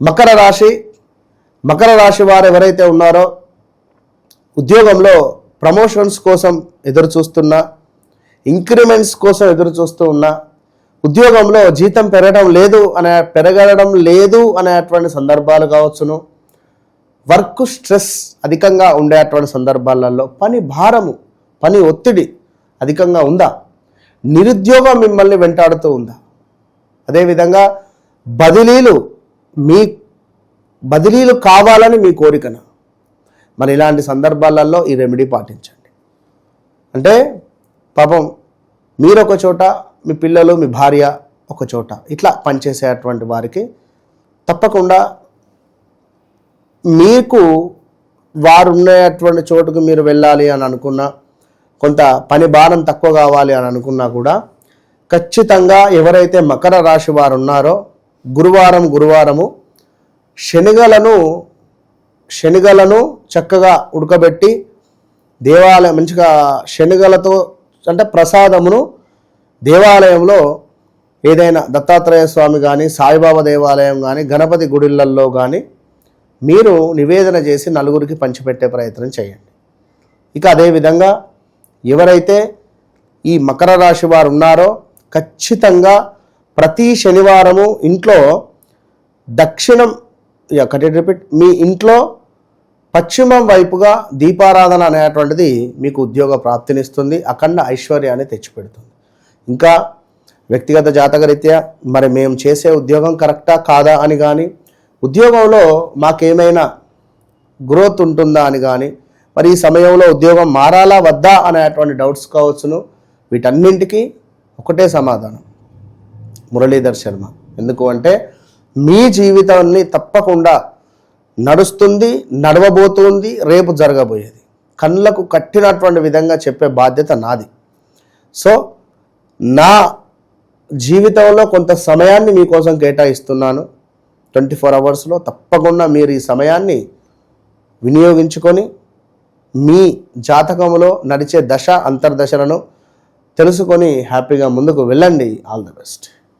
మకర రాశి వారు ఎవరైతే ఉన్నారో ఉద్యోగంలో ప్రమోషన్స్ కోసం ఎదురు చూస్తున్నా, ఇంక్రిమెంట్స్ కోసం ఎదురు చూస్తూ ఉన్నా, ఉద్యోగంలో జీతం పెరగడం లేదు అనేటువంటి సందర్భాలు కావచ్చును, వర్క్ స్ట్రెస్ అధికంగా ఉండేటువంటి సందర్భాలలో పని భారము, పని ఒత్తిడి అధికంగా ఉందా, నిరుద్యోగం మిమ్మల్ని వెంటాడుతూ ఉందా, అదేవిధంగా బదిలీలు కావాలని మీ కోరికన, మరి ఇలాంటి సందర్భాలలో ఈ రెమెడీ పాటించండి. అంటే పాపం మీరు ఒక చోట, మీ పిల్లలు మీ భార్య ఒక చోట ఇట్లా పనిచేసేటువంటి వారికి తప్పకుండా మీకు వారు ఉండేటువంటి చోటుకు మీరు వెళ్ళాలి అని అనుకున్నా, కొంత పని భారం తక్కువ కావాలి అని అనుకున్నా కూడా ఖచ్చితంగా ఎవరైతే మకర రాశి వారు ఉన్నారో గురువారము శనగలను చక్కగా ఉడకబెట్టి దేవాలయం మంచిగా శనగలతో అంటే ప్రసాదమును దేవాలయంలో ఏదైనా దత్తాత్రేయ స్వామి కానీ, సాయిబాబా దేవాలయం కానీ, గణపతి గుడిళ్ళల్లో కానీ మీరు నివేదన చేసి నలుగురికి పంచిపెట్టే ప్రయత్నం చేయండి. ఇక అదేవిధంగా ఎవరైతే ఈ మకర రాశి వారు ఉన్నారో ఖచ్చితంగా ప్రతి శనివారము ఇంట్లో మీ ఇంట్లో పశ్చిమం వైపుగా దీపారాధన అనేటువంటిది మీకు ఉద్యోగ ప్రాప్తినిస్తుంది, అఖండ ఐశ్వర్యాన్ని తెచ్చిపెడుతుంది. ఇంకా వ్యక్తిగత జాతకరీత్యా మరి మేము చేసే ఉద్యోగం కరెక్టా కాదా అని కానీ, ఉద్యోగంలో మాకేమైనా గ్రోత్ ఉంటుందా అని కానీ, మరి ఈ సమయంలో ఉద్యోగం మారాలా వద్దా అనేటువంటి డౌట్స్ కావచ్చును, వీటన్నింటికి ఒకటే సమాధానం మురళీధర్ శర్మ. ఎందుకు అంటే మీ జీవితాన్ని తప్పకుండా నడవబోతుంది, రేపు జరగబోయేది కళ్ళకు కట్టినటువంటి విధంగా చెప్పే బాధ్యత నాది. సో నా జీవితంలో కొంత సమయాన్ని మీకోసం కేటాయిస్తున్నాను 24 అవర్స్లో. తప్పకుండా మీరు ఈ సమయాన్ని వినియోగించుకొని మీ జాతకంలో నడిచే అంతర్దశలను తెలుసుకొని హ్యాపీగా ముందుకు వెళ్ళండి. All the best.